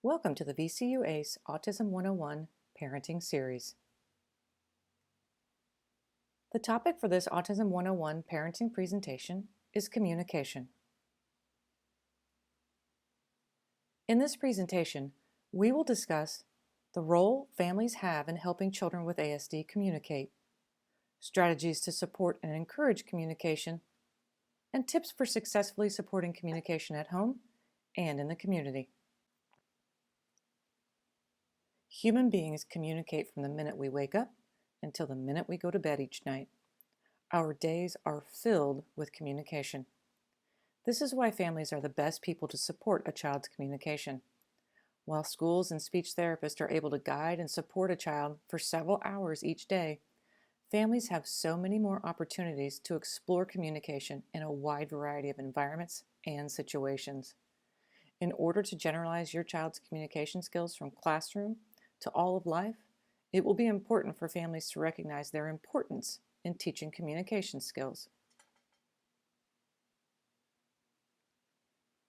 Welcome to the VCU-ACE Autism 101 Parenting Series. The topic for this Autism 101 parenting presentation is communication. In this presentation, we will discuss the role families have in helping children with ASD communicate, strategies to support and encourage communication, and tips for successfully supporting communication at home and in the community. Human beings communicate from the minute we wake up until the minute we go to bed each night. Our days are filled with communication. This is why families are the best people to support a child's communication. While schools and speech therapists are able to guide and support a child for several hours each day, families have so many more opportunities to explore communication in a wide variety of environments and situations. In order to generalize your child's communication skills from classroom to all of life, it will be important for families to recognize their importance in teaching communication skills.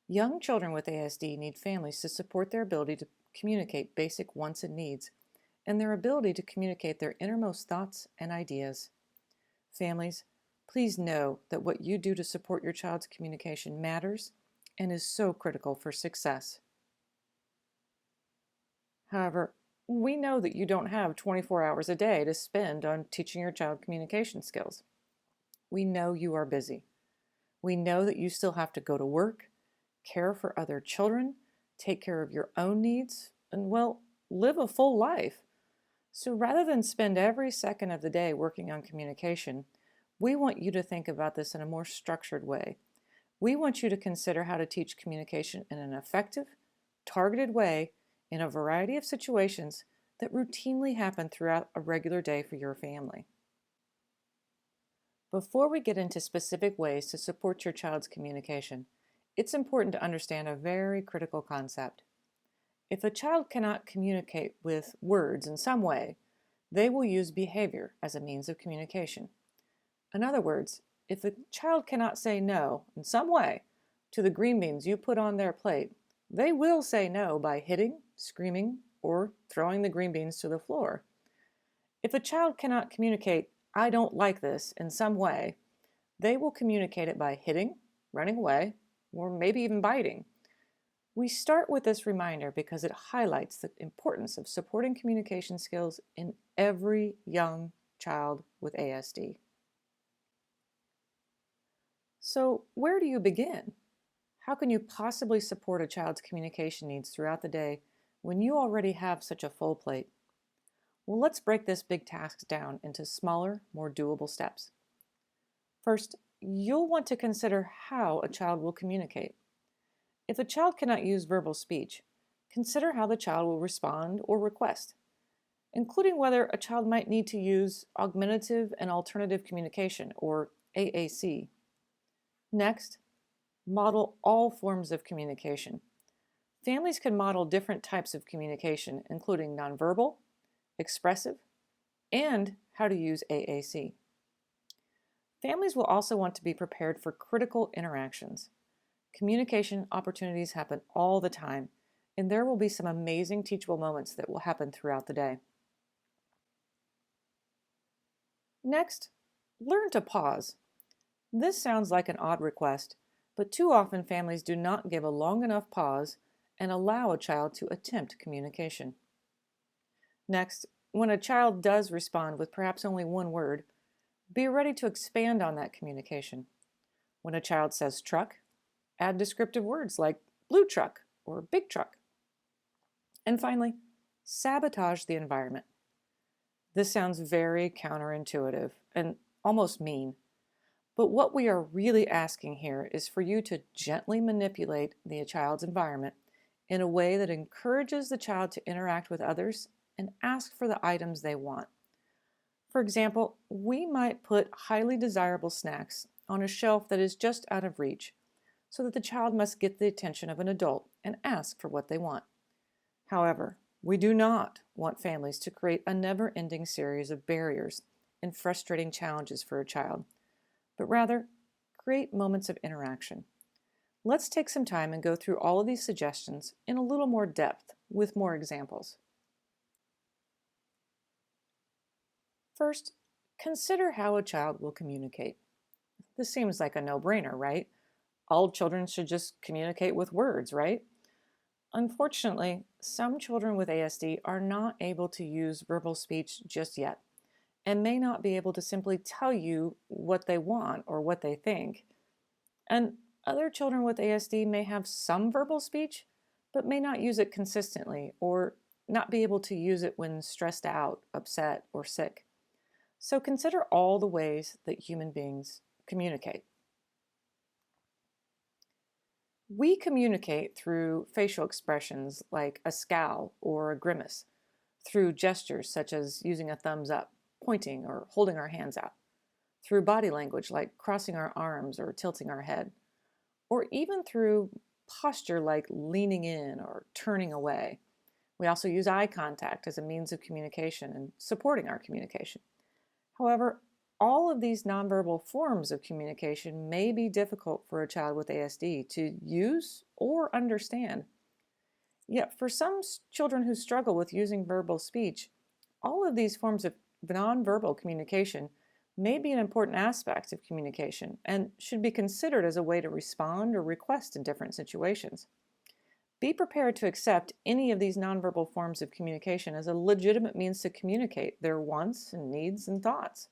Young children with ASD need families to support their ability to communicate basic wants and needs, and their ability to communicate their innermost thoughts and ideas. Families, please know that what you do to support your child's communication matters and is so critical for success. However, we know that you don't have 24 hours a day to spend on teaching your child communication skills. We know you are busy. We know that you still have to go to work, care for other children, take care of your own needs, and, well, live a full life. So rather than spend every second of the day working on communication, we want you to think about this in a more structured way. We want you to consider how to teach communication in an effective, targeted way in a variety of situations that routinely happen throughout a regular day for your family. Before we get into specific ways to support your child's communication, it's important to understand a very critical concept. If a child cannot communicate with words in some way, they will use behavior as a means of communication. In other words, if a child cannot say no in some way to the green beans you put on their plate, they will say no by hitting, screaming, or throwing the green beans to the floor. If a child cannot communicate, "I don't like this," in some way, they will communicate it by hitting, running away, or maybe even biting. We start with this reminder because it highlights the importance of supporting communication skills in every young child with ASD. So, where do you begin? How can you possibly support a child's communication needs throughout the day when you already have such a full plate? Well, let's break this big task down into smaller, more doable steps. First, you'll want to consider how a child will communicate. If a child cannot use verbal speech, consider how the child will respond or request, including whether a child might need to use augmentative and alternative communication, or AAC. Next, model all forms of communication. Families can model different types of communication, including nonverbal, expressive, and how to use AAC. Families will also want to be prepared for critical interactions. Communication opportunities happen all the time, and there will be some amazing teachable moments that will happen throughout the day. Next, learn to pause. This sounds like an odd request, but too often families do not give a long enough pause and allow a child to attempt communication. Next, when a child does respond with perhaps only one word, be ready to expand on that communication. When a child says truck, add descriptive words like blue truck or big truck. And finally, sabotage the environment. This sounds very counterintuitive and almost mean. But what we are really asking here is for you to gently manipulate the child's environment in a way that encourages the child to interact with others and ask for the items they want. For example, we might put highly desirable snacks on a shelf that is just out of reach, so that the child must get the attention of an adult and ask for what they want. However, we do not want families to create a never-ending series of barriers and frustrating challenges for a child, but rather create moments of interaction. Let's take some time and go through all of these suggestions in a little more depth with more examples. First, consider how a child will communicate. This seems like a no-brainer, right? All children should just communicate with words, right? Unfortunately, some children with ASD are not able to use verbal speech just yet and may not be able to simply tell you what they want or what they think. And other children with ASD may have some verbal speech, but may not use it consistently or not be able to use it when stressed out, upset, or sick. So consider all the ways that human beings communicate. We communicate through facial expressions like a scowl or a grimace, through gestures such as using a thumbs up, pointing, or holding our hands out, through body language like crossing our arms or tilting our head, or even through posture like leaning in or turning away. We also use eye contact as a means of communication and supporting our communication. However, all of these nonverbal forms of communication may be difficult for a child with ASD to use or understand. Yet for some children who struggle with using verbal speech, all of these forms of nonverbal communication may be an important aspect of communication and should be considered as a way to respond or request in different situations. Be prepared to accept any of these nonverbal forms of communication as a legitimate means to communicate their wants and needs and thoughts.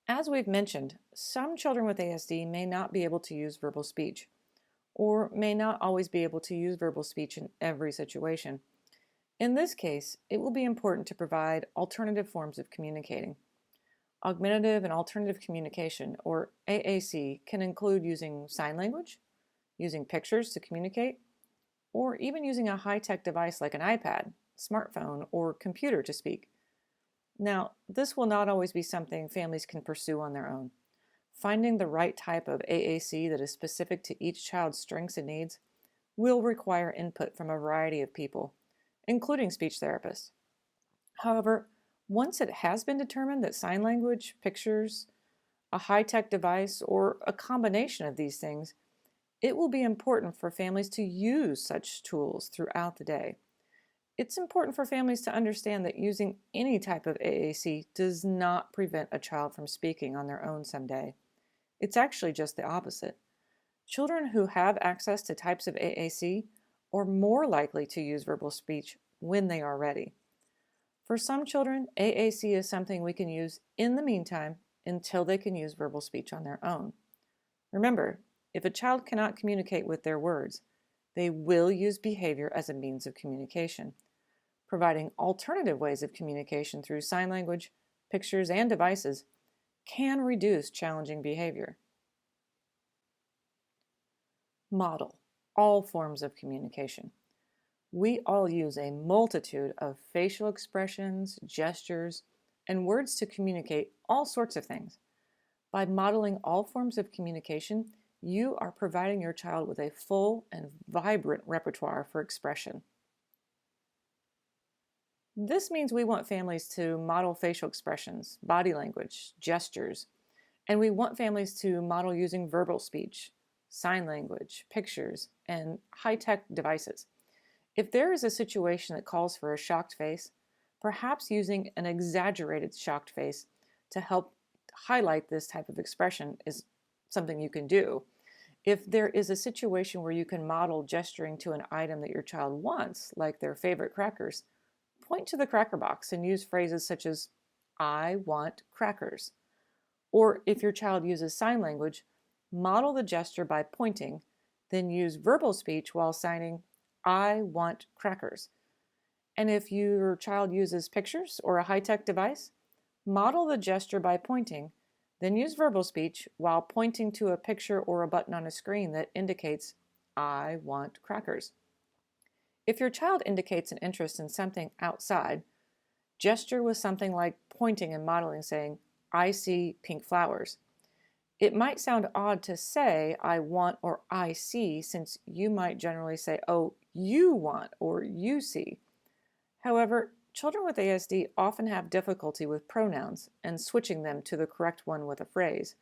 As we've mentioned, some children with ASD may not be able to use verbal speech, or may not always be able to use verbal speech in every situation. In this case, it will be important to provide alternative forms of communicating. Augmentative and alternative communication, or AAC, can include using sign language, using pictures to communicate, or even using a high-tech device like an iPad, smartphone, or computer to speak. Now, this will not always be something families can pursue on their own. Finding the right type of AAC that is specific to each child's strengths and needs will require input from a variety of people, including speech therapists. However, once it has been determined that sign language, pictures, a high-tech device, or a combination of these things, it will be important for families to use such tools throughout the day. It's important for families to understand that using any type of AAC does not prevent a child from speaking on their own someday. It's actually just the opposite. Children who have access to types of AAC are more likely to use verbal speech when they are ready. For some children, AAC is something we can use in the meantime until they can use verbal speech on their own. Remember, if a child cannot communicate with their words, they will use behavior as a means of communication. Providing alternative ways of communication through sign language, pictures, and devices can reduce challenging behavior. Model all forms of communication. We all use a multitude of facial expressions, gestures, and words to communicate all sorts of things. By modeling all forms of communication, you are providing your child with a full and vibrant repertoire for expression. This means we want families to model facial expressions, body language, gestures, and we want families to model using verbal speech, sign language, pictures, and high-tech devices. If there is a situation that calls for a shocked face, perhaps using an exaggerated shocked face to help highlight this type of expression is something you can do. If there is a situation where you can model gesturing to an item that your child wants, like their favorite crackers, point to the cracker box and use phrases such as, "I want crackers." Or if your child uses sign language, model the gesture by pointing, then use verbal speech while signing, "I want crackers." And if your child uses pictures or a high-tech device, model the gesture by pointing, then use verbal speech while pointing to a picture or a button on a screen that indicates, "I want crackers." If your child indicates an interest in something outside, gesture with something like pointing and modeling, saying, "I see pink flowers." It might sound odd to say "I want" or "I see," since you might generally say, "Oh, you want" or "you see." However, children with ASD often have difficulty with pronouns and switching them to the correct one with a phrase.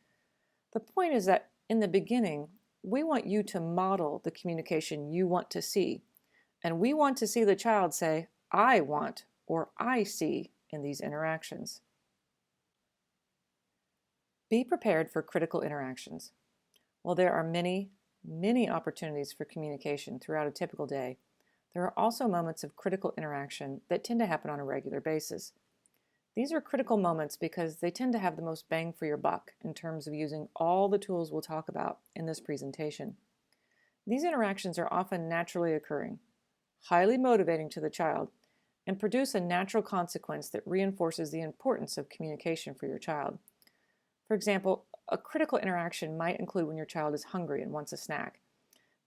The point is that In the beginning, we want you to model the communication you want to see, and we want to see the child say, I want or I see in these interactions. Be prepared for critical interactions. While there are many opportunities for communication throughout a typical day, there are also moments of critical interaction that tend to happen on a regular basis. These are critical moments because they tend to have the most bang for your buck in terms of using all the tools we'll talk about in this presentation. These interactions are often naturally occurring, highly motivating to the child, and produce a natural consequence that reinforces the importance of communication for your child. For example, a critical interaction might include when your child is hungry and wants a snack.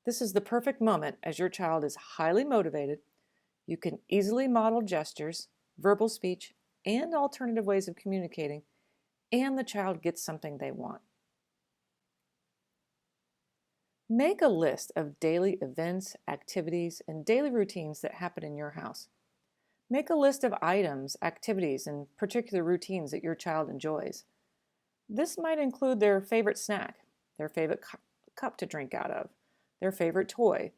This is the perfect moment as your child is highly motivated. You can easily model gestures, verbal speech, and alternative ways of communicating, and the child gets something they want. Make a list of daily events, activities, and daily routines that happen in your house. Make a list of items, activities, and particular routines that your child enjoys. This might include their favorite snack, their favorite cup to drink out of, their favorite toy,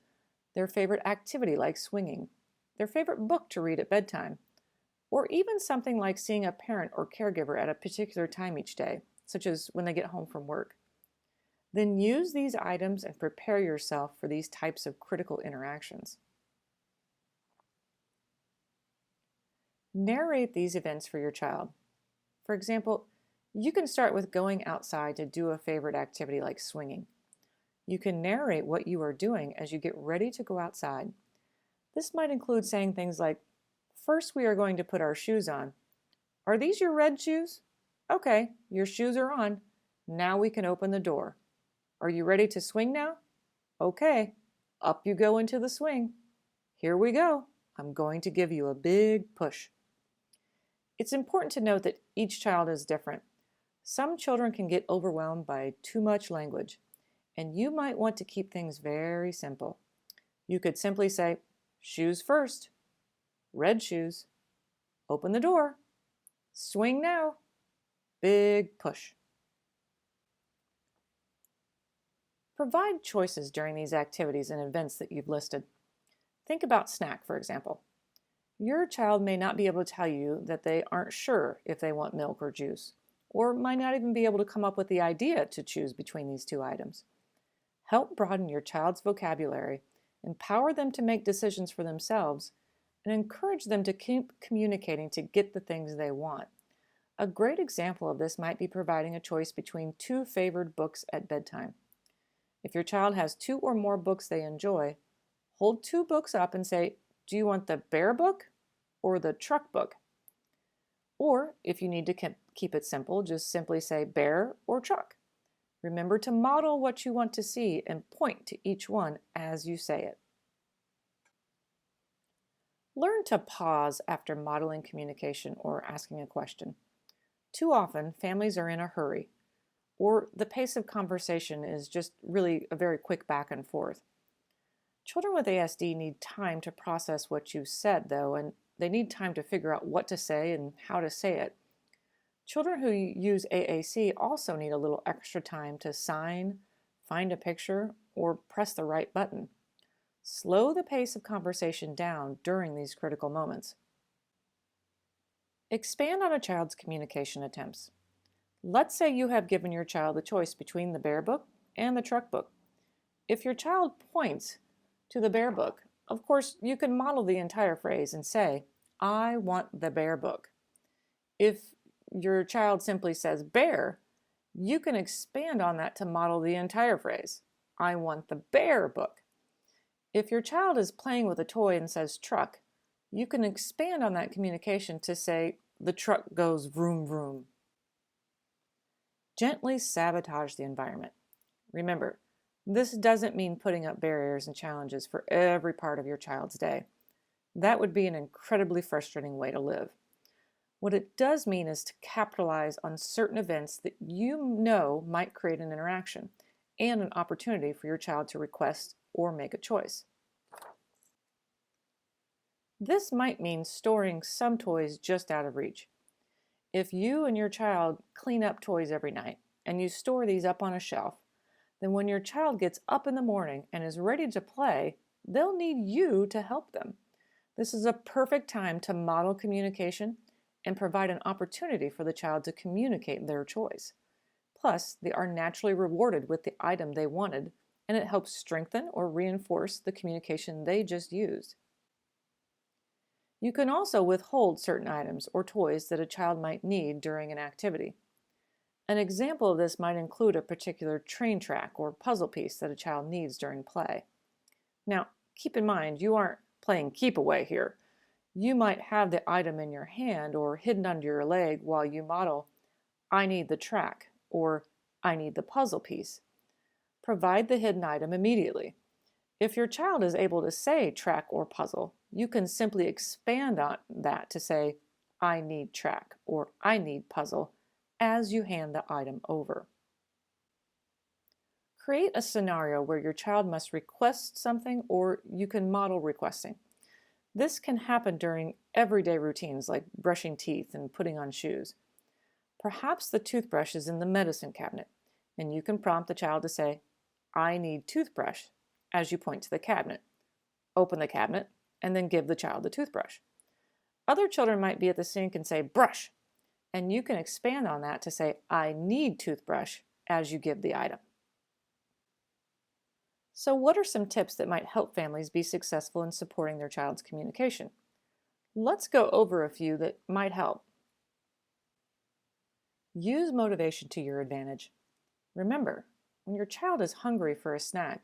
their favorite activity like swinging, their favorite book to read at bedtime, or even something like seeing a parent or caregiver at a particular time each day, such as when they get home from work. Then use these items and prepare yourself for these types of critical interactions. Narrate these events for your child. For example, you can start with going outside to do a favorite activity like swinging. You can narrate what you are doing as you get ready to go outside. This might include saying things like, first we are going to put our shoes on. Are these your red shoes? Okay, your shoes are on. Now we can open the door. Are you ready to swing now? Okay, up you go into the swing. Here we go. I'm going to give you a big push. It's important to note that each child is different. Some children can get overwhelmed by too much language, and you might want to keep things very simple. You could simply say, shoes first, red shoes, open the door, swing now, big push. Provide choices during these activities and events that you've listed. Think about snack, for example. Your child may not be able to tell you that they aren't sure if they want milk or juice, or might not even be able to come up with the idea to choose between these two items. Help broaden your child's vocabulary, empower them to make decisions for themselves, and encourage them to keep communicating to get the things they want. A great example of this might be providing a choice between two favored books at bedtime. If your child has two or more books they enjoy, hold two books up and say, do you want the bear book or the truck book? Or if you need to keep it simple, just simply say bear or truck. Remember to model what you want to see and point to each one as you say it. Learn to pause after modeling communication or asking a question. Too often, families are in a hurry, or the pace of conversation is just really a very quick back and forth. Children with ASD need time to process what you said, though, and they need time to figure out what to say and how to say it. Children who use AAC also need a little extra time to sign, find a picture, or press the right button. Slow the pace of conversation down during these critical moments. Expand on a child's communication attempts. Let's say you have given your child the choice between the bear book and the truck book. If your child points to the bear book, of course, you can model the entire phrase and say, I want the bear book. If your child simply says bear, you can expand on that to model the entire phrase, I want the bear book. If your child is playing with a toy and says truck, you can expand on that communication to say, the truck goes vroom vroom. Gently sabotage the environment. Remember, this doesn't mean putting up barriers and challenges for every part of your child's day. That would be an incredibly frustrating way to live. What it does mean is to capitalize on certain events that you know might create an interaction and an opportunity for your child to request or make a choice. This might mean storing some toys just out of reach. If you and your child clean up toys every night and you store these up on a shelf, then when your child gets up in the morning and is ready to play, they'll need you to help them. This is a perfect time to model communication and provide an opportunity for the child to communicate their choice. Plus, they are naturally rewarded with the item they wanted, and it helps strengthen or reinforce the communication they just used. You can also withhold certain items or toys that a child might need during an activity. An example of this might include a particular train track or puzzle piece that a child needs during play. Now, keep in mind, you aren't playing keep away here. You might have the item in your hand or hidden under your leg while you model, I need the track, or I need the puzzle piece. Provide the hidden item immediately. If your child is able to say track or puzzle, you can simply expand on that to say, I need track or I need puzzle as you hand the item over. Create a scenario where your child must request something or you can model requesting. This can happen during everyday routines like brushing teeth and putting on shoes. Perhaps the toothbrush is in the medicine cabinet, and you can prompt the child to say, I need toothbrush, as you point to the cabinet. Open the cabinet, and then give the child the toothbrush. Other children might be at the sink and say, brush, and you can expand on that to say, I need toothbrush, as you give the item. So what are some tips that might help families be successful in supporting their child's communication? Let's go over a few that might help. Use motivation to your advantage. Remember, when your child is hungry for a snack,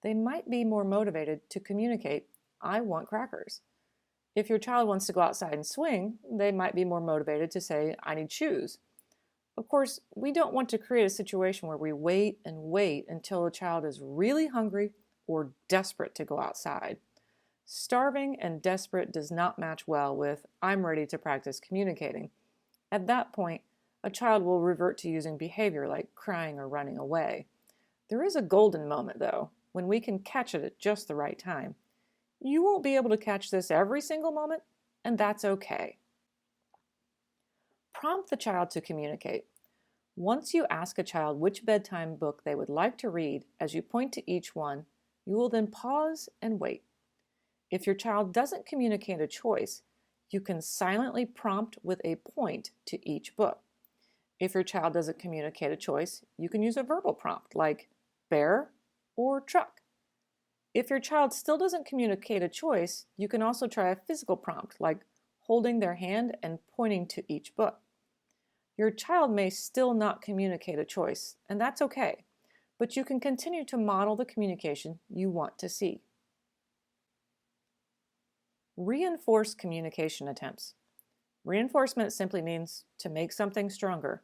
they might be more motivated to communicate, I want crackers. If your child wants to go outside and swing, they might be more motivated to say, I need shoes. Of course, we don't want to create a situation where we wait and wait until a child is really hungry or desperate to go outside. Starving and desperate does not match well with, I'm ready to practice communicating. At that point, a child will revert to using behavior like crying or running away. There is a golden moment, though, when we can catch it at just the right time. You won't be able to catch this every single moment, and that's okay. Prompt the child to communicate. Once you ask a child which bedtime book they would like to read, as you point to each one, you will then pause and wait. If your child doesn't communicate a choice, you can silently prompt with a point to each book. If your child doesn't communicate a choice, you can use a verbal prompt like bear or truck. If your child still doesn't communicate a choice, you can also try a physical prompt like holding their hand and pointing to each book. Your child may still not communicate a choice, and that's okay, but you can continue to model the communication you want to see. Reinforce communication attempts. Reinforcement simply means to make something stronger.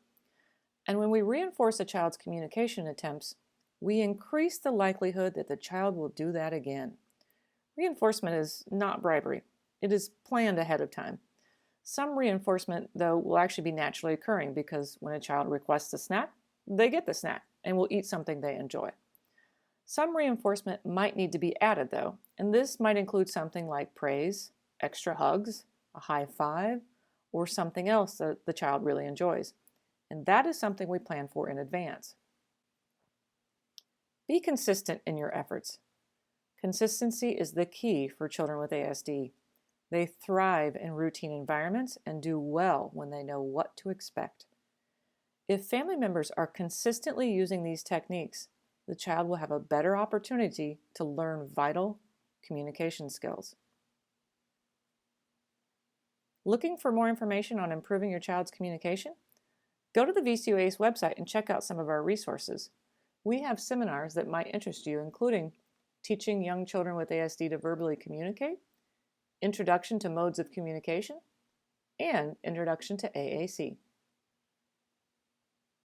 And when we reinforce a child's communication attempts, we increase the likelihood that the child will do that again. Reinforcement is not bribery. It is planned ahead of time. Some reinforcement, though, will actually be naturally occurring because when a child requests a snack, they get the snack and will eat something they enjoy. Some reinforcement might need to be added, though, and this might include something like praise, extra hugs, a high five, or something else that the child really enjoys. And that is something we plan for in advance. Be consistent in your efforts. Consistency is the key for children with ASD. They thrive in routine environments and do well when they know what to expect. If family members are consistently using these techniques, the child will have a better opportunity to learn vital communication skills. Looking for more information on improving your child's communication? Go to the VCU-ACE website and check out some of our resources. We have seminars that might interest you, including Teaching Young Children with ASD to Verbally Communicate, Introduction to Modes of Communication, and Introduction to AAC.